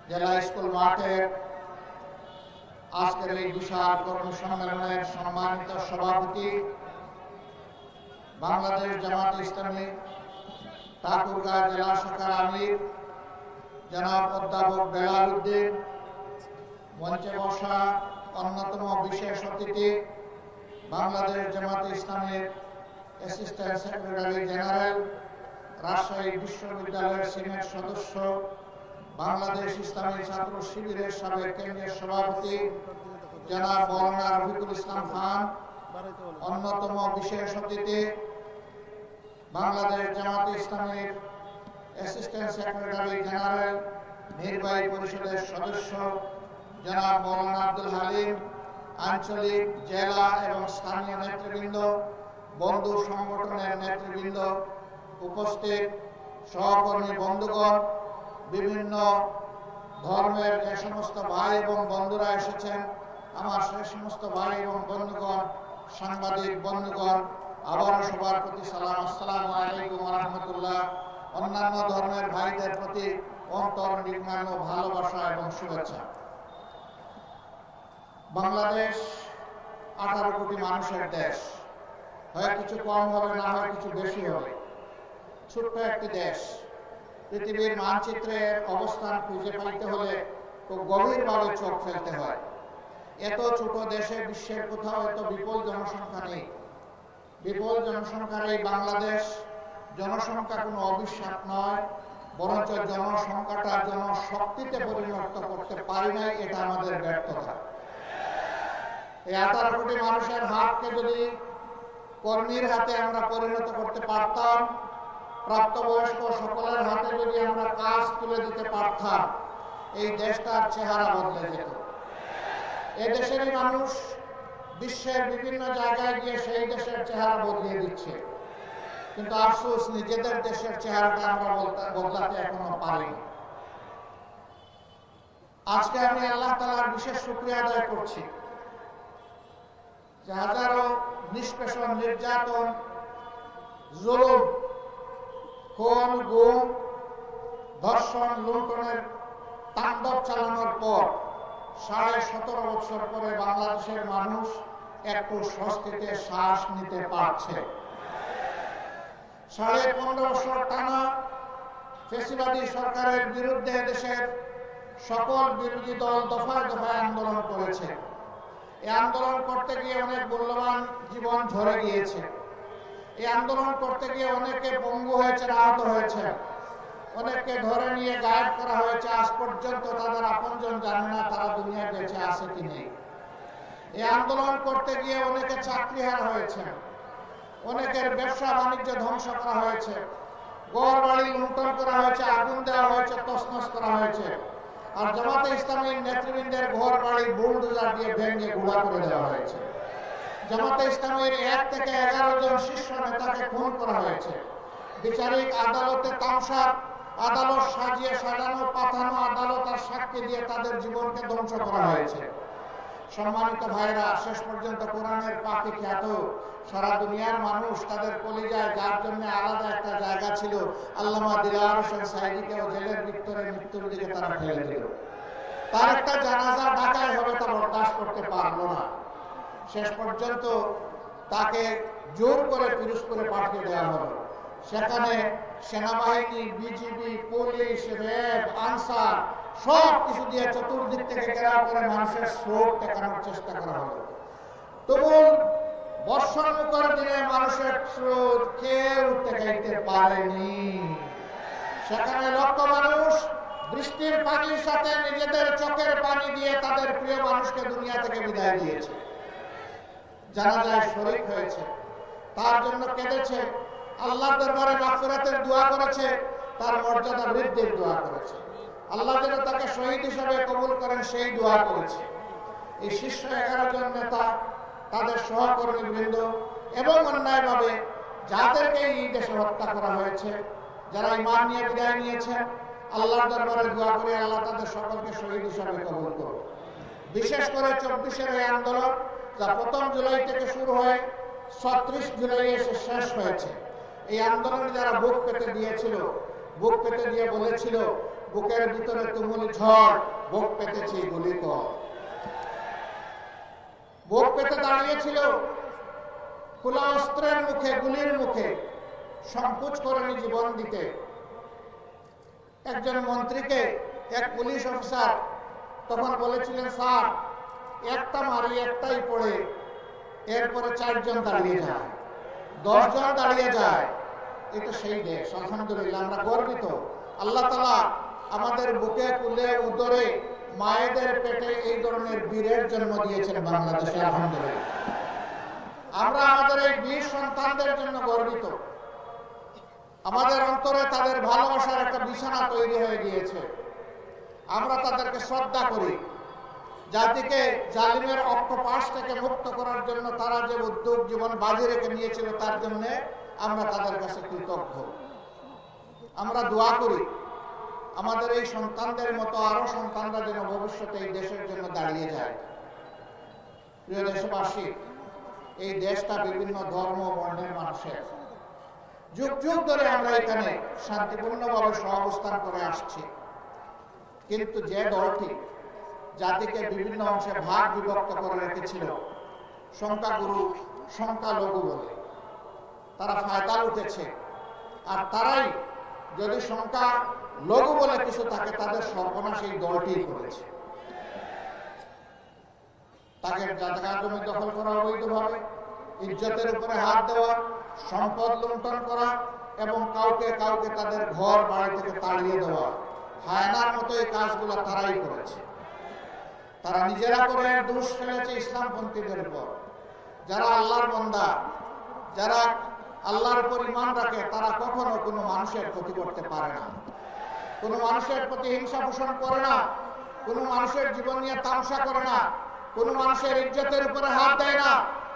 জেলা স্কুল মাঠের আজকের এই বিশাল কর্মী সম্মেলনের সম্মানিত সভাপতি, বাংলাদেশ জামাত ইসলামী ঠাকুরগাঁও জেলা শাখার আমির জনাব অধ্যাপক বেলাল উদ্দিন, মঞ্চে বসা অন্যতম বিশেষ অতিথি বাংলাদেশ জামাত ইসলামীর অ্যাসিস্ট্যান্ট সেক্রেটারি জেনারেল, রাজশাহী বিশ্ববিদ্যালয়ের সিনেট সদস্য, বাংলাদেশ ইসলামী ছাত্র শিবিরের সাবেক কেন্দ্রীয় সভাপতি জনাব মৌলানা রফিকুল ইসলাম খান, অন্যতম বিশেষ অতিথি বাংলাদেশ জামাত ইসলামীর অ্যাসিস্ট্যান্ট সেক্রেটারি জেনারেল, নির্বাহী পরিষদের সদস্য জনাব মৌলানা আব্দুল হালিম, আঞ্চলিক, জেলা এবং স্থানীয় নেতৃবৃন্দ, বন্ধু সংগঠনের নেতৃবৃন্দ, উপস্থিত সহকর্মী বন্ধুগণ, বিভিন্ন ধর্মের যে সমস্ত ভাই এবং বন্ধুরা এসেছেন, আমার সেই সমস্ত ভাই এবং বন্ধুগণ, সাংবাদিক বন্ধুগণ, আবারও সবার প্রতি সালাম, আসসালামু আলাইকুম ওয়া রাহমাতুল্লাহ। অন্যান্য ধর্মের ভাইদের প্রতি অন্তর্নির্মল ভালোবাসা এবং শুভেচ্ছা। বাংলাদেশ 18 কোটি মানুষের দেশ, হয় কিছু কম হবে, না হয় কিছু বেশি হবে। ছোট্ট একটি দেশ, পৃথিবীর মানচিত্রের অবস্থান খুঁজে পাইতে হলে খুব গভীরভাবে চোখ ফেলতে হয়। এত ছোট দেশে বিশ্বের কোথাও এত বিপুল জনসংখ্যা নেই। বিপুল জনসংখ্যার এই বাংলাদেশ, জনসংখ্যা কোনো অভিশাপ নয়, বরঞ্চ জনসংখ্যাটা জনশক্তিতে পরিণত করতে পারি নাই, এটা আমাদের ব্যর্থতা। এই 18 কোটি মানুষের হাতকে যদি কর্মীর হাতে আমরা পরিণত করতে পারতাম, প্রাপ্তবয়স্ক সকলের হাতে যদি আমরা কাজ তুলে দিতে পারতাম, এই দেশটার চেহারা বদলে যেত। এই দেশেরই মানুষ বিশ্বের বিভিন্ন জায়গায় গিয়ে সেই দেশের চেহারা বদলিয়ে দিচ্ছে, কিন্তু আফসোস নিজেদের দেশের চেহারাটা আমরা বদলাতে এখনো পারিনি। আজকে আমি আল্লাহ তাআলার বিশেষ শুকরিয়া আদায় করছি যে হাজারো নিষ্পেষণ, নির্যাতন, জুলুম, খুন, গুম, ধর্ষণ, লুণ্ঠনের তাণ্ডব চালানোর পর 17.5 বছর পরে বাংলাদেশের মানুষ একটু স্বস্তিতে শ্বাস নিতে পারছে। 15.5 বছর টানা ফ্যাসিবাদী সরকারের বিরুদ্ধে দেশের সকল বিরোধী দল দফায় দফায় আন্দোলন করেছে। এই আন্দোলন করতে গিয়ে অনেক মূল্যবান জীবন ঝরে গিয়েছে। এই আন্দোলন করতে গিয়ে অনেকে পঙ্গু হয়েছে, আহত হয়েছে, অনেককে ধরে নিয়ে গায়েব করা হয়েছে। আজ পর্যন্ত তাদের আপনজন জানে না তারা দুনিয়ায় বেঁচে আছে কি নেই। এই আন্দোলন করতে গিয়ে অনেকে চাকরিহারা হয়েছে, অনেকের ব্যবসা বাণিজ্য ধ্বংস করা হয়েছে, ঘর বাড়ি লুণ্ঠন করা হয়েছে, আগুন দেওয়া হয়েছে, তছনছ করা হয়েছে। আর জামাতে ইসলামীর নেতৃবৃন্দের ঘর বাড়ি বুলডোজার দিয়ে ভেঙে গুঁড়া করে দেওয়া হয়েছে। জামাতে ইসলামীর 1 থেকে 11 জন শীর্ষ নেতাকে খুন করা হয়েছে। বিচারিক আদালতে তামসার আদালত সাজিয়ে সাজানো পাঠানো আদালত আর সাক্ষী দিয়ে তাদের জীবনকে ধ্বংস করা হয়েছে। সম্মানিত ভাইরা, শেষ পর্যন্ত কোরআনের পাখি খ্যাত সারা দুনিয়ার মানুষ তাদের কলিজায়, যার জন্য আলাদা একটা জায়গা ছিল, আল্লামা দিলওয়ার হোসেন সাঈদীকেও জেলের ভিতরে মৃত্যুর দিকে তারা ঠেলে দিল। তার একটা জানাজা ঢাকায় হবে, তা বরদাস্ত করতে পারলো না। শেষ পর্যন্ত তাকে জোর করে পিরোজপুরে পাঠিয়ে দেওয়া হলো। সেখানে সেনাবাহিনী, বিজিবি, পুলিশ, র্যাব, আনসার সব কিছু দিয়ে চতুর্দিক থেকে ঘেরাও করে মানুষের স্রোত ঠেকানোর চেষ্টা করা হলো। তুমুল বর্ষণমুখর দিনে মানুষের স্রোত কেউ ঠেকাইতে পারেনি। সেখানে লক্ষ মানুষ বৃষ্টির পানির সাথে নিজেদের চোখের পানি দিয়ে তাদের প্রিয় মানুষকে দুনিয়া থেকে বিদায় দিয়েছে। জানাজায় শরীক হয়েছে, তার জন্য কেঁদেছে, আল্লাহর দরবারে মাগফিরাতের দোয়া করেছে, তার মর্যাদা বৃদ্ধির দোয়া করেছে। আল্লাহ যেন তাকে শহীদ হিসেবে কবুল করেন সেই দোয়া করেছে। এই শীর্ষ 11 জন নেতা, তাদের সহকর্মীবৃন্দ এবং অন্যায়ভাবে যাদেরকে এই দেশে হত্যা করা হয়েছে, যারা ঈমান নিয়ে বিদায় নিয়েছেন, আল্লাহর দরবারে দোয়া করে আল্লাহ তাদের সকলকে শহীদ হিসেবে কবুল করুন। বিশেষ করে 24-এর এই আন্দোলন, যা 1 জুলাই থেকে শুরু হয়ে 36 জুলাই এসে শেষ হয়েছে, এই আন্দোলনে যারা বুক পেতে দিয়েছিল, বুক পেতে দিয়ে বলেছিল বুকের ভিতরে তুমুল ঝড়, বুক পেতেছি গুলি কর। বুক পেতে দাঁড়িয়েছিল খোলা অস্ত্রের মুখে, গুলির মুখে, সংকোচ করেনি জীবন দিতে। একজন মন্ত্রীকে এক পুলিশ অফিসার তখন বলেছিলেন, স্যার একটা মারি একটাই পড়ে, এরপরে 4 জন দাঁড়িয়ে যায়, 10 জন দাঁড়িয়ে যায়। এটা সেই দেশ। আলহামদুলিল্লাহ, আমরা গর্বিত। আল্লাহ তাআলা আমাদের বুকে, কুলে, উদরে, মায়েদের পেটে এই ধরনের বীরের জন্ম দিয়েছেন বাংলাদেশে। আলহামদুলিল্লাহ, আমরা আমাদের এই বীর সন্তানদের জন্য গর্বিত। আমাদের অন্তরে তাদের ভালোবাসার একটা বিছানা তৈরি হয়ে গিয়েছে। আমরা তাদেরকে শ্রদ্ধা করি। জাতিকে জালিমের অক্টোপাস থেকে মুক্ত করার জন্য তারা যে উদ্যোগ জীবন বাজি রেখে নিয়েছিল, তার জন্য আমরা তাদের কাছে কৃতজ্ঞ। আমরা দোয়া করি আমাদের এই সন্তানদের মতো আরো সন্তানরা যেন ভবিষ্যতে এই দেশের জন্য দাঁড়িয়ে যায়। প্রিয় দেশবাসী, এই দেশটা বিভিন্ন ধর্ম বর্ণের মানুষের। যুগ যুগ ধরে আমরা এখানে শান্তিপূর্ণভাবে সহাবস্থান করে আসছি। কিন্তু যে দলটি জাতিকে বিভিন্ন অংশে ভাগ বিভক্ত করে রেখেছিল, সংখ্যাগুরু সংখ্যালঘু বলে, তারা ফায়দা উঠেছে। আর তারাই যদি সংখ্যা লঘু বলে কিছু থাকে, তাদের সর্বনাশ এই দলটি করেছে। তাকে জায়গা জমি দখল করা অবৈধভাবে, ইজ্জতের উপরে হাত দেওয়া, সম্পদ লুণ্ঠন করা এবং কাউকে কাউকে তাদের ঘর বাড়ি থেকে তাড়িয়ে দেওয়া, হায়নার মতো এই কাজগুলো তারাই করেছে। তারা নিজেরা করে দোষ ফেলেছে ইসলামপন্থীদের উপর। যারা আল্লাহর বান্দা, যারা আল্লাহর উপর ঈমান রাখে, তারা কখনো কোনো মানুষের ক্ষতি করতে পারে না, কোনো মানুষের প্রতি হিংসা পোষণ করে না, কোনো মানুষের জীবন নিয়ে তামসা করে না, কোনো মানুষের ইজ্জতের উপরে হাত দেয় না,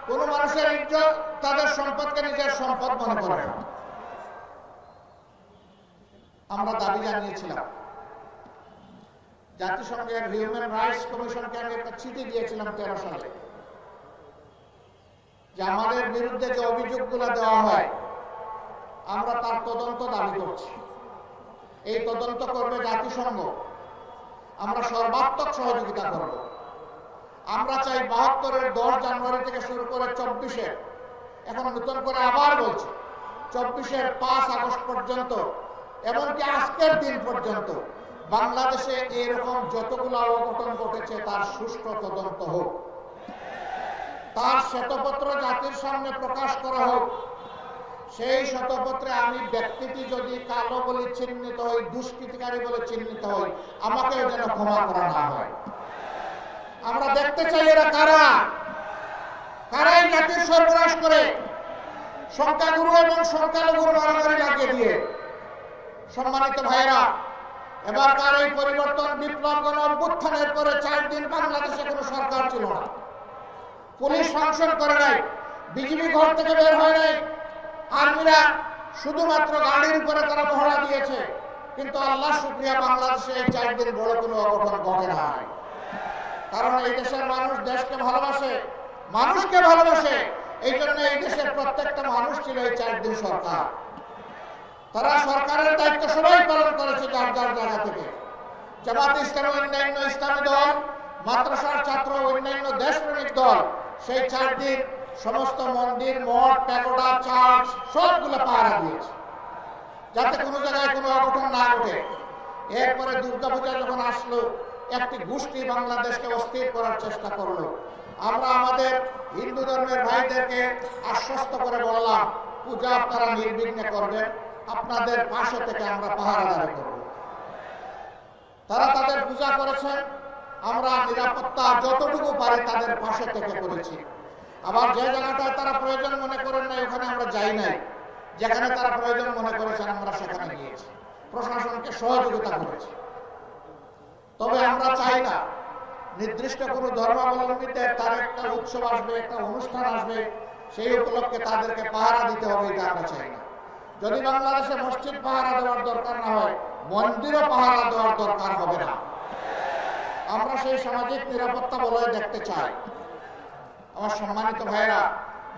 কোনো মানুষের ইজ্জত, তাদের সম্পদকে নিজের সম্পদ মনে করে না। আমরা দাবি জানিয়েছিলাম, জাতিসংঘের হিউম্যান রাইটস কমিশনকে আমি একটা চিঠি দিয়েছিলাম 13 সালে, যে আমাদের বিরুদ্ধে যে অভিযোগগুলো দেওয়া হয়, আমরা তার তদন্ত দাবি করছি। এই তদন্ত করবে জাতিসংঘ। আমরা সর্বাত্মক সহযোগিতা করব। আমরা চাই 72-এর 10 জানুয়ারি থেকে শুরু করে 24-এর, এখন নতুন করে আবার বলছি, 24-এর 5 আগস্ট পর্যন্ত, এমনকি আজকের দিন পর্যন্ত বাংলাদেশে এরকম যতগুলো অঘটন ঘটেছে তার সুষ্ঠু তদন্ত হোক, তার শ্বেতপত্র জাতির সামনে প্রকাশ করা হোক। সেই শ্বেতপত্রে আমি ব্যক্তিটি যদি কালো বলে চিহ্নিত হই, দুষ্কৃতিকারী বলে চিহ্নিত হই, আমাকেও যেন ক্ষমা করা না হয়। আমরা দেখতে চাই এরা কারা, কারাই জাতির সর্বনাশ করে, সংখ্যাগুরু এবং সংখ্যালঘুর মারামারি লাগিয়ে দিয়ে। সম্মানিত ভাইরা, এবারকার এই পরিবর্তন বিপ্লব গণ অভ্যুত্থানের পরে 4 দিন বাংলাদেশে কোনো সরকার ছিল না। পুলিশ ফাংশন করে নাই, বিজিবি ঘর থেকে বের হয় নাই, আর্মিরা শুধুমাত্র গাড়ির উপরে তারা মহড়া দিয়েছে। কিন্তু আল্লাহ শুকরিয়া, বাংলাদেশে এই 4 দিন বড় কোনো অঘটন ঘটে নাই। কারণ এই দেশের মানুষ দেশকে ভালোবাসে, মানুষকে ভালোবাসে। এই জন্য এই দেশের প্রত্যেকটা মানুষ ছিল এই 4 দিন সরকার। তারা সরকারের দায়িত্ব সবাই পালন করেছে যার যার জায়গা থেকে। জামাত ইসলামী, অন্যান্য ইসলামী দল, মাদ্রাসার ছাত্র, অন্যান্য দেশপ্রেমিক দল সেই 4 দিন সমস্ত মন্দির, মঠ, প্যাগোডা, চার্চ সবগুলো পাহারা দিয়েছে, যাতে কোনো জায়গায় কোনো অঘটন না ঘটে। এরপরে দুর্গাপূজা যখন আসলো, একটি গোষ্ঠী বাংলাদেশকে অস্থির করার চেষ্টা করলো। আমরা আমাদের হিন্দু ধর্মের ভাইদেরকে আশ্বস্ত করে বললাম, পূজা আপনারা নির্বিঘ্নে করবেন, আপনাদের পাশে থেকে আমরা পাহারাদারি করব। তারা তাদের পূজা করেছেন, আমরা নিরাপত্তা যতটুকু পারি তাদের পাশে থেকে করেছি। আবার যে জায়গাটায় তারা প্রয়োজন মনে করেন নাই, ওখানে আমরা যাই নাই। যেখানে তারা প্রয়োজন মনে করেছেন আমরা সেখানে গিয়েছি, প্রশাসনকে সহযোগিতা করেছি। তবে আমরা চাই না নির্দিষ্ট কোনো ধর্মাবলম্বীদের তার একটা উৎসব আসবে, একটা অনুষ্ঠান আসবে, সেই উপলক্ষে তাদেরকে পাহারা দিতে হবে, এটা আমরা চাই না। যদি বাংলাদেশে মসজিদ পাহারা দেওয়ার দরকার না হয়, মন্দিরও পাহারা দেওয়ার দরকার হবে না। আমরা সেই সামাজিক নিরাপত্তা বলয় দেখতে চাই। আমার সম্মানিত ভাইরা,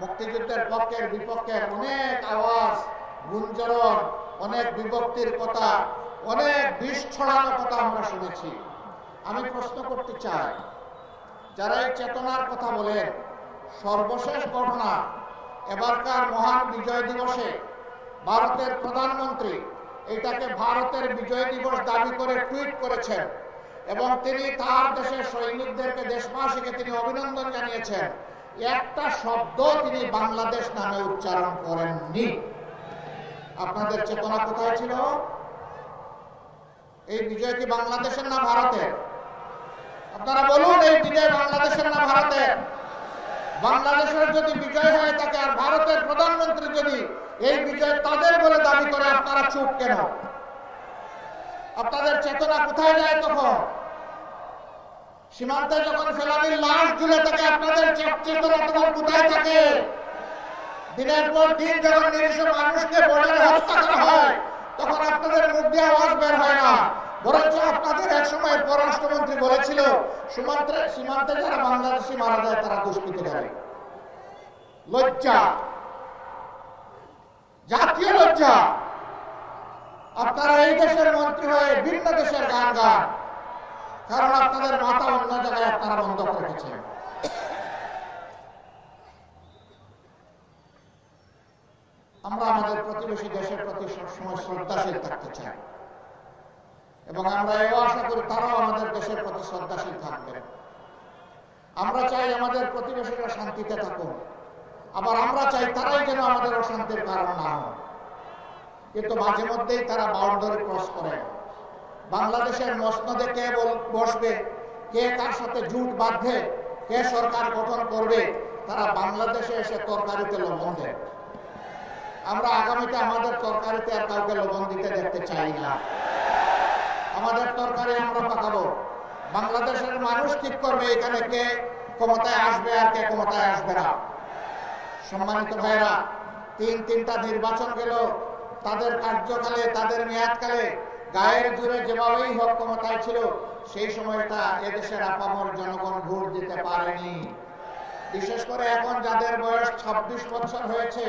মুক্তিযুদ্ধের পক্ষের বিপক্ষের অনেক আওয়াজ, গুঞ্জন, অনেক বিভক্তির কথা অনেক বিষ ছড়ানো কথা আমরা শুনেছি। আমি প্রশ্ন করতে চাই, যারা এই চেতনার কথা বলেন, সর্বশেষ ঘটনা এবারকার মহান বিজয় দিবসে ভারতের প্রধানমন্ত্রী এটাকে ভারতের বিজয় দিবস দাবি করে টুইট করেছেন এবং তিনি তার দেশের সৈনিকদেরকে, দেশবাসীকে তিনি অভিনন্দন জানিয়েছেন। একটা শব্দ তিনি বাংলাদেশ নামে উচ্চারণ করেননি। আপনাদের চেতনা কোথায় ছিল? এই বিজয় কি বাংলাদেশের না ভারতের? আপনারা বলুন, এই বিজয় বাংলাদেশের না ভারতের? বাংলাদেশের যদি বিজয় হয়ে থাকে আর ভারতের প্রধানমন্ত্রী যদি এই বিজয় তাদের বলে দাবি করে, আপনারা চুপ কেন? আপনাদের চেতনা কোথায় যায় তখন? সীমান্তে যখন ফেলানির লাশ ঝুলে থাকে, আপনাদের চেতনা তখন কোথায় থাকে? দিনের পর দিন যখন নিরীহ মানুষকে বর্ডারে হত্যা করা হয়, তখন আপনাদের মুখ দিয়ে আওয়াজ বের হয় না। বরঞ্চ আপনাদের এক সময় পররাষ্ট্রমন্ত্রী বলেছিল, সীমান্তে যারা বাংলাদেশি মারা যায় তারা দুষ্কৃতিকারী। লজ্জা, জাতীয় লজ্জা। আপনারা এই দেশের মন্ত্রী হয়ে ভিন্ন দেশের গান গান, কারণ আপনাদের মাথা অন্য জায়গায় আপনারা বন্ধ রেখেছেন। আমরা আমাদের প্রতিবেশী দেশের প্রতি সবসময় শ্রদ্ধাশীল থাকতে চাই এবং আমরা এও আশা করি তারাও আমাদের দেশের প্রতি শ্রদ্ধাশীল থাকবে। আমরা চাই আমাদের প্রতিবেশীরা শান্তিতে থাকুন, আবার আমরা চাই তারাই যেন আমাদের অশান্তির কারণ না হয়। কিন্তু মাঝে মধ্যেই তারা বাউন্ডারি ক্রস করে। বাংলাদেশের মসনদে কে বসবে, কে কার সাথে জোট বাঁধবে, কে সরকার গঠন করবে, তারা বাংলাদেশে এসে তরকারিতে লবণ দেয়। আমরা আগামীতে আমাদের তরকারিতে আর কাউকে লবণ দিতে দেখতে চাই না। আমাদের তরকারি আমরা পাকাবো। বাংলাদেশের মানুষ ঠিক করবে এখানে কে ক্ষমতায় আসবে আর কে ক্ষমতায় আসবে না। সম্মানিত ভাইরা, তিনটা নির্বাচন গেল, তাদের কার্যকালে, তাদের মেয়াদকালে গায়ের জোরে যেভাবেই হোক ক্ষমতায় ছিল, সেই সময়টা এদেশের আপামর জনগণ ভোট দিতে পারেনি। বিশেষ করে এখন যাদের বয়স 26 বছর হয়েছে,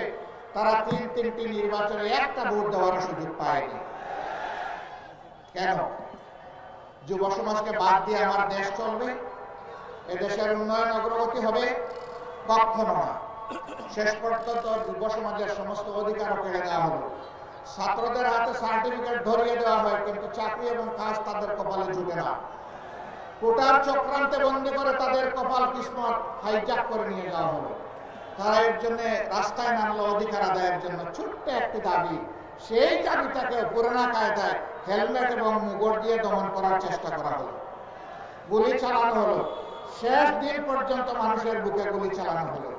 তারা তিনটি নির্বাচনে একটা ভোট দেওয়ার সুযোগ পায়নি। কেন? যুব সমাজকে বাদ দিয়ে আমার দেশ চলবে? এদেশের উন্নয়ন অগ্রগতি হবে? কখনো না। শেষ পর্যন্ত যুব সমাজের সমস্ত অধিকার কেড়ে দেওয়া হলো। ছাত্রদের হাতে সার্টিফিকেট ধরিয়ে দেওয়া হয়, কিন্তু চাকরি এবং কাজ তাদের কপালে জুটে না। কোটার চক্রান্তে বন্দী করে তাদের কপাল কিসমত হাইজ্যাক করে নিয়ে যাওয়া হলো। তারা এর জন্য রাস্তায় নামলো অধিকার আদায়ের জন্য। ছোট্ট একটি দাবি, সেই দাবিটাকে পুরোনা কায়দায় হেলমেট এবং মুগট দিয়ে দমন করার চেষ্টা করা হলো। গুলি চালানো হলো, শেষ দিন পর্যন্ত মানুষের বুকে গুলি চালানো হলো।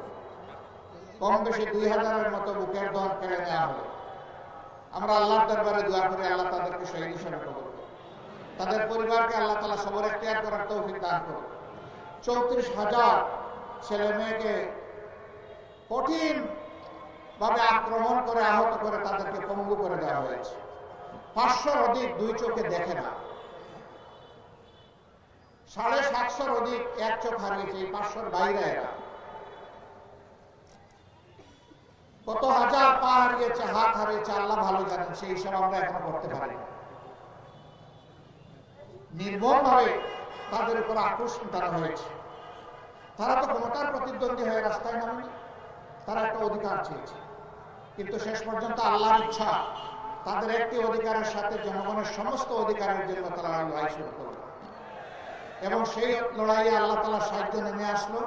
কম বেশি 2000-এর মতো বুকের দম কেড়ে নেওয়া হলো। আমরা আল্লাহর দরবারে দোয়া করি আল্লাহ তাদেরকে শহীদ হিসেবে কবুল করুন, তাদের পরিবারকে আল্লাহ তাআলা সবর ইখতিয়ার করার তৌফিক দান করুন। 34,000 ছেলে মেয়েকে কঠিন ভাবে আক্রমণ করে, আহত করে, তাদেরকে পঙ্গু করে দেওয়া হয়েছে। 500-র অধিক দুই চোখে দেখে না, 750-র অধিক এক চোখ হারিয়েছে। এই 500-র বাইরে এরা কত হাজার পা হারিয়েছে, হাত হারিয়েছে, আল্লাহ ভালো জানেন। সেই হিসাব আমরা এখনো করতে পারি। নির্মম ভাবে তাদের উপর আক্রোশ তারা হয়েছে। তারা তো ক্ষমতার প্রতিদ্বন্দ্বী হয়ে রাস্তায় নামেনি, তারা একটা অধিকার চেয়েছে। কিন্তু শেষ পর্যন্ত আল্লাহর ইচ্ছা, তাদের একটি অধিকারের সাথে জনগণের সমস্ত অধিকারের জন্য তারা লড়াই শুরু করল এবং সেই লড়াইয়ে আল্লাহ তাআলার সাহায্য নেমে আসলো।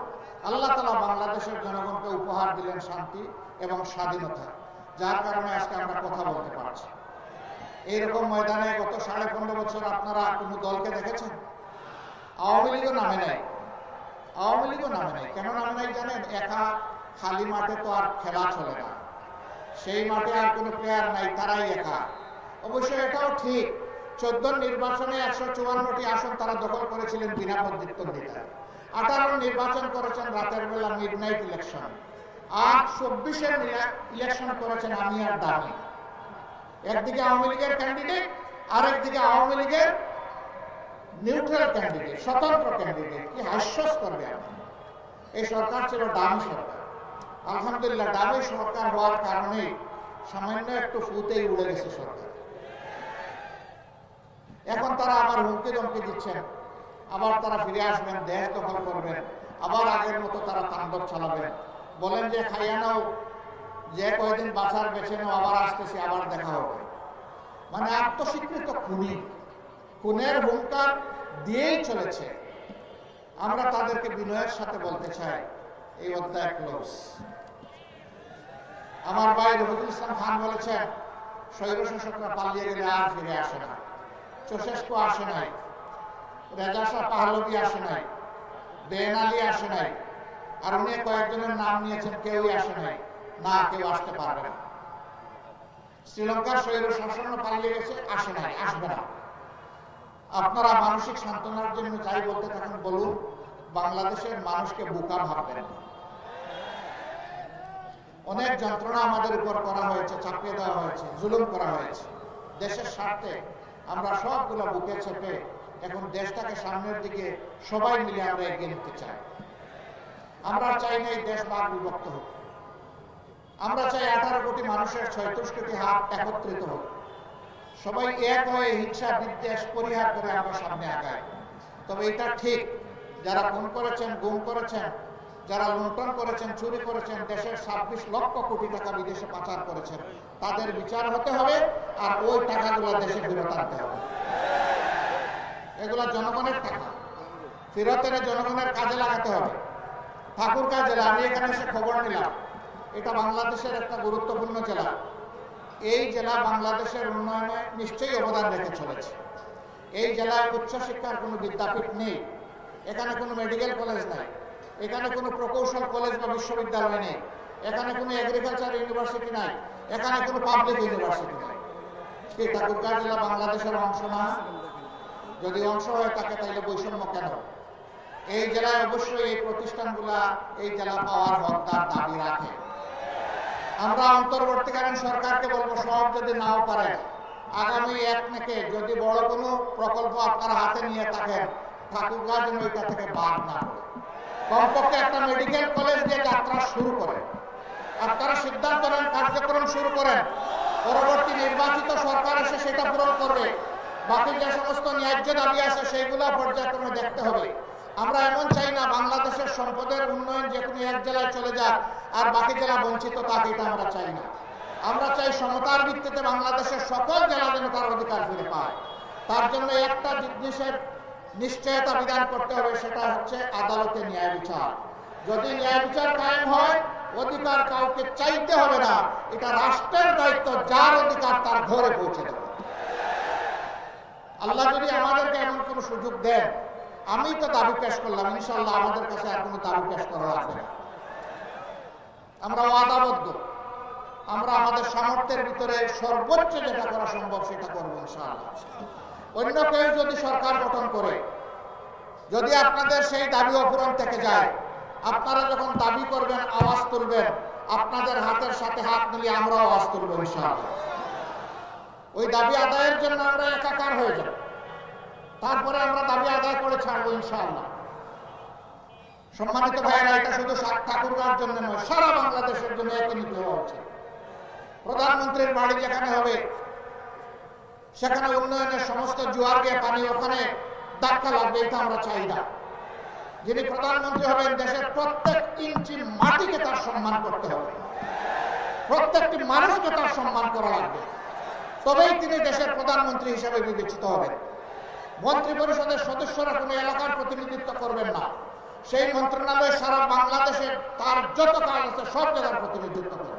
আল্লাহ তাআলা বাংলাদেশের জনগণকে উপহার দিলেন শান্তি এবং স্বাধীনতা, যার কারণে আজকে আমরা কথা বলতে পারছি। এইরকম ময়দানে গত 15.5 বছর আপনারা কোন দলকে দেখেছেন? আওয়ামী লীগও নামে নাই। আওয়ামী লীগও নামে নাই। কেন নামে নাই জানেন? একা খালি মাঠে তো আর খেলা চলে না, সেই মাঠে আর কোনো প্লেয়ার নাই, তারাই একা। অবশ্যই এটাও ঠিক, 14 নির্বাচনে 154টি আসন তারা দখল করেছিলেন বিনা প্রতিদ্বন্দ্বিতায়। 18 নির্বাচন করেছেন রাতের বেলা, মিডনাইট ইলেকশন। আর 24-এর ইলেকশন করেছেন আমি আর দামি। একদিকে আওয়ামী লীগের ক্যান্ডিডেট, আরেকদিকে আওয়ামী লীগের নিউট্রাল ক্যান্ডিডেট, স্বতন্ত্র ক্যান্ডিডেট। কি হাস্যস্কর ব্যাপার! এই সরকার ছিল দামি সরকার। আলহামদুলিল্লাহ, দামি সরকার হওয়ার কারণে সামান্য একটু ফুতেই উড়ে গেছে সরকার। এখন তারা আবার হুমকি ধমকি দিচ্ছেন, আবার তারা ফিরে আসবেন, দেশ দখল করবেন, আবার আগের মতো তারা তাণ্ডব চালাবেন। বলেন যে খাইয়া নাও, যে কয়দিন বাঁচার বেছে নাও, আবার আসতেছি, আবার দেখা হবে। মানে আত্মস্বীকৃত খুনি, খুনের হুঙ্কার দিয়েই চলেছে। আমরা তাদেরকে বিনয়ের সাথে বলতে চাই, এই অধ্যায় ক্লোজ। আমার ভাই রফিকুল ইসলাম খান বলেছেন, স্বৈরশাসকরা পালিয়ে গেলে আর ফিরে আসে না। চৌশেস্কু আসে নাই, রেজা শাহ পাহলভি আসে নাই, বেন আলী আসে নাই, আর উনি কয়েকজনের নাম নিয়েছেন, কেউই আসে নাই। না, কেউ আসতে পারবে না। শ্রীলঙ্কার স্বৈর শাসন পালিয়ে গেছে, আসে নাই, আসবে না। আপনারা মানসিক সান্ত্বনার জন্য যাই বলতে থাকেন বলুন, বাংলাদেশের মানুষকে বোকা ভাববেন। অনেক যন্ত্রণা আমাদের উপর করা হয়েছে, চাপিয়ে দেওয়া হয়েছে, জুলুম করা হয়েছে। দেশের স্বার্থে আমরা সবগুলো বুকে চেপে এখন দেশটাকে সামনের দিকে সবাই মিলে আমরা এগিয়ে নিতে চাই। আমরা চাই না এই দেশ ভাগ বিভক্ত হোক। আমরা চাই 18 কোটি মানুষের 36 কোটি হাত একত্রিত হোক। সবাই এক হয়ে হিংসা বিদ্বেষ পরিহার করে আমরা সামনে আগাই। তবে এটা ঠিক, যারা খুন করেছেন, গুম করেছেন, যারা লুণ্ঠন করেছেন, চুরি করেছেন, দেশের 26 লক্ষ কোটি টাকা বিদেশে পাচার করেছেন, তাদের বিচার হতে হবে, আর ওই টাকাগুলো দেশে ফেরত আনতে হবে। এগুলো জনগণের টাকা, ফেরত এনে জনগণের কাজে লাগাতে হবে। ঠাকুরগাঁও জেলা, আমি এখানে এসে খবর নিলাম, এটা বাংলাদেশের একটা গুরুত্বপূর্ণ জেলা। এই জেলা বাংলাদেশের উন্নয়নে নিশ্চয়ই অবদান রেখে চলেছে। এই জেলায় উচ্চশিক্ষার কোনো বিদ্যাপীঠ নেই, এখানে কোনো মেডিকেল কলেজ নাই, এখানে কোনো প্রকৌশল কলেজ বা বিশ্ববিদ্যালয় নেই, এখানে কোনো এগ্রিকালচার ইউনিভার্সিটি নাই, এখানে কোনো পাবলিক ইউনিভার্সিটি নাই। এই ঠাকুরগাঁও জেলা বাংলাদেশের অংশ না? যদি অংশ হয়ে থাকে তাহলে বৈষম্য কেন? এই জেলায় অবশ্যই এই প্রতিষ্ঠানগুলা এই জেলা পাওয়ার হকদার দাবি রাখে। আমরা অন্তর্বর্তীকালীন সরকারকে বলবো, সব যদি নাও পারে, আগামী 1 থেকে যদি বড় কোনো প্রকল্প আপনারা হাতে নিয়ে থাকেন, ঠাকুরগাঁও যেন ওইটা থেকে বাদ না করে কমপক্ষে একটা মেডিকেল কলেজ দিয়ে যাত্রা শুরু করে। আপনারা সিদ্ধান্ত নেন, কার্যক্রম শুরু করেন, পরবর্তী নির্বাচিত সরকার এসে সেটা পূরণ করবে। বাকি যে সমস্ত ন্যায্য দাবি আছে সেইগুলো পর্যায়ক্রমে দেখতে হবে। আমরা এমন চাই না বাংলাদেশের সম্পদের উন্নয়ন যে কোনো এক জেলায় চলে যাক আর বাকি জেলা বঞ্চিত থাক, এটা আমরা চাই না। আমরা চাই সমতার ভিত্তিতে বাংলাদেশের সকল জেলা যেন তার অধিকার ফিরে পায়। তার জন্য একটা জিনিসের নিশ্চয়তা বিধান করতে হবে, সেটা হচ্ছে আদালতে ন্যায় বিচার। যদি ন্যায় বিচার কায়েম হয়, অধিকার কাউকে চাইতে হবে না, এটা রাষ্ট্রের দায়িত্ব, যার অধিকার তার ঘরে পৌঁছে দেবে। আল্লাহ যদি আমাদেরকে এমন কোনো সুযোগ দেন, আমি তো দাবি পেশ করলাম, ইনশাআল্লাহ আমাদের কাছে আর কোনো দাবি পেশ করা লাগবে না। আমরা ওয়াদাবদ্ধ, আমরা আমাদের সামর্থ্যের ভিতরে সর্বোচ্চ যেটা করা সম্ভব সেটা করবো ইনশাআল্লাহ। অন্য কেউ যদি সরকার গঠন করে, যদি আপনাদের সেই দাবি অপূরণ থেকে যায়, আপনারা যখন দাবি করবেন, আওয়াজ তুলবেন, আপনাদের হাতের সাথে হাত মিলিয়ে আমরাও আওয়াজ তুলব ইনশাআল্লাহ। ওই দাবি আদায়ের জন্য আমরা একাকার হয়ে যাব, তারপরে আমরা দাবি আদায় করে ছাড়বো ইনশাআল্লাহ। সম্মানিত ভাইয়েরা, এটা শুধু ঠাকুরগাঁওর জন্য নয়, সারা বাংলাদেশের জন্য একই নীতি হওয়া উচিত। প্রধানমন্ত্রীর বাড়ি যেখানে হবে, সেখানে উন্নয়নের সমস্ত জোয়ার গিয়ে পানি ওখানে ধাক্কা লাগবে, এটা আমরা চাই না। যিনি প্রধানমন্ত্রী হবেন, দেশের প্রত্যেক ইঞ্চি মাটিকে তার সম্মান করতে হবে, প্রত্যেকটি মানুষকে তার সম্মান করা লাগবে, তবেই তিনি দেশের প্রধানমন্ত্রী হিসেবে বিবেচিত হবেন। মন্ত্রী পরিষদের সদস্যরা কোনো এলাকার প্রতিনিধিত্ব করবেন না, সেই মন্ত্রণালয় সারা বাংলাদেশের তার যত কাজ আছে সব জায়গার প্রতিনিধিত্ব করবে।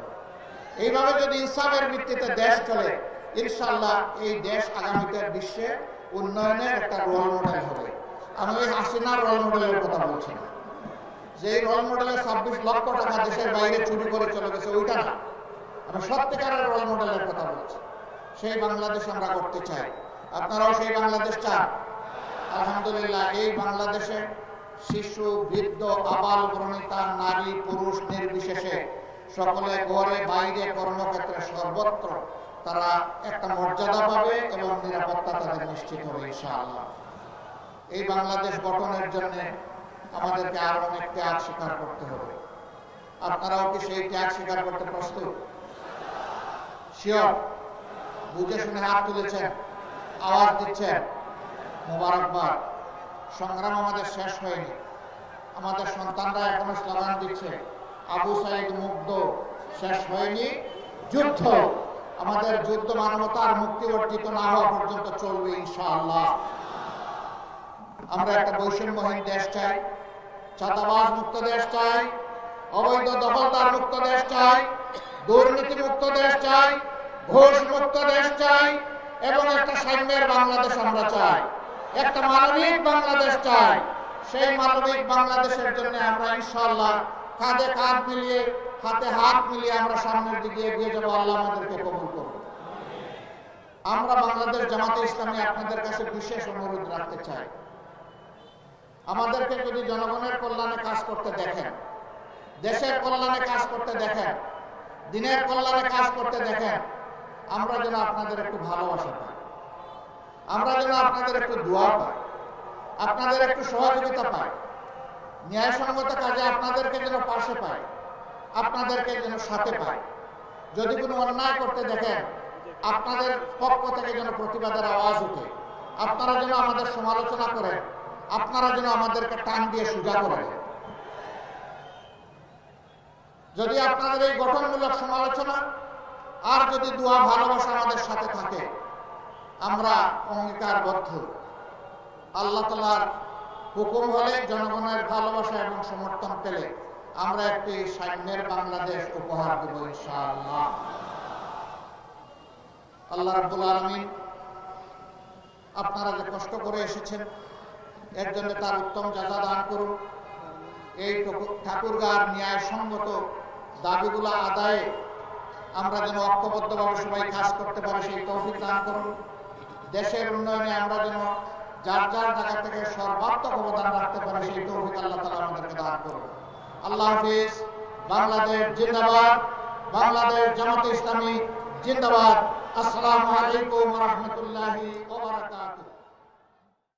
এইভাবে যদি ইনসাফের ভিত্তিতে দেশ চলে, ইনশাআল্লাহ এই দেশ আগামীতে বিশ্বে উন্নয়নের একটা রোল মডেল হবে। আমি ওই হাসিনার রোল মডেলের কথা বলছি না, যে রোল মডেলে 26 লক্ষ টাকা দেশের বাইরে চুরি করে চলে গেছে, ওইটা না। আমি সত্যিকারের রোল মডেলের কথা বলছি। সেই বাংলাদেশ আমরা করতে চাই। আপনারাও সেই বাংলাদেশ চান? আলহামদুলিল্লাহ, এই বাংলাদেশে শিশু, বৃদ্ধ, আবাল বনিতা, নারী পুরুষ নির্বিশেষে সকলে ঘরে বাইরে কর্মক্ষেত্রে সর্বত্র তারা একটা মর্যাদা পাবে এবং নিরাপত্তা তাদের নিশ্চিত হবে ইনশাআল্লাহ। এই বাংলাদেশ গঠনের জন্য আমাদেরকে আরো অনেক ত্যাগ স্বীকার করতে হবে। আপনারাও কি সেই ত্যাগ স্বীকার করতে প্রস্তুত? শিওর? বুঝে শুনে হাত তুলেছেন, আওয়াজ দিচ্ছেন? মোবারকবাদ। সংগ্রাম আমাদের শেষ হয়নি। আমাদের সন্তানরা এখনো স্লোগান দিচ্ছে, আবু সাইদ মুগ্ধ, শেষ হয়নি যুদ্ধ। আমাদের যুদ্ধ মানবতার মুক্তি অর্জিত না হওয়া পর্যন্ত চলবে ইনশাআল্লাহ। আমরা একটা বৈষম্যহীন দেশ চাই, চাঁদাবাজ মুক্ত দেশ চাই, অবৈধ দখলদার মুক্ত দেশ চাই, দুর্নীতি মুক্ত দেশ চাই, ঘুষ মুক্ত দেশ চাই এবং একটা সাম্যের বাংলাদেশ আমরা চাই, একটা মানবিক বাংলাদেশ চাই। সেই মানবিক বাংলাদেশের জন্য আমরা ইনশাআল্লাহ কাঁধে কাঁধ মিলিয়ে, হাতে হাত মিলিয়ে আমরা সামনের দিকে এগিয়ে যাবো। আল্লাহ আমাদেরকে কবুল করুন। আমরা বাংলাদেশ জামাতে ইসলামী আপনাদের কাছে বিশেষ অনুরোধ রাখতে চাই, আমাদেরকে যদি জনগণের কল্যাণে কাজ করতে দেখেন, দেশের কল্যাণে কাজ করতে দেখেন, দিনের কল্যাণে কাজ করতে দেখেন, আমরা যেন আপনাদের একটু ভালোবাসা পাই, আমরা যেন আপনাদের একটু দোয়া পাই, আপনাদের একটু সহযোগিতা পাই, ন্যায়সঙ্গত কাজে আপনাদেরকে যেন পাশে পাই, আপনাদেরকে যেন সাথে পাই। যদি কোনো অন্যায় করতে দেখেন, আপনাদের পক্ষ থেকে যেন প্রতিবাদের আওয়াজ ওঠে, আপনারা যেন আমাদের সমালোচনা করেন, আপনারা যেন আমাদেরকে টান দিয়ে সোজা করেন। যদি আপনাদের এই গঠনমূলক সমালোচনা আর যদি দোয়া ভালোবাসা আমাদের সাথে থাকে, আমরা অঙ্গীকারবদ্ধ আল্লাহ তাআলার হুকুম হলে, জনগণের ভালোবাসা এবং সমর্থন পেলে আমরা একটি সাম্যের বাংলাদেশ উপহার দেব ইনশাআল্লাহ। আল্লাহ রাব্বুল আলামিন আপনারা যে কষ্ট করে এসেছেন এর জন্য তার উত্তম যাজা দান করুন। এই ঠাকুরগাঁর ন্যায়সঙ্গত দাবিগুলো আদায়ে আমরা যেন ঐক্যবদ্ধভাবে সবাই কাজ করতে পারি সেই তৌফিক দান করুন। দেশের উন্নয়নে আমরা যেন যার যার জায়গা থেকে সর্বাত্মক অবদান রাখতে পারি সেই তৌফিক আল্লাহ তাআলা আমাদেরকে দান করুন। আল্লাহ হাফেজ। বাংলাদেশ জিন্দাবাদ। বাংলাদেশ জামাতে ইসলামী জিন্দাবাদ। আসসালামু আলাইকুম ওয়া রাহমাতুল্লাহি ওয়া বারাকাতুহু।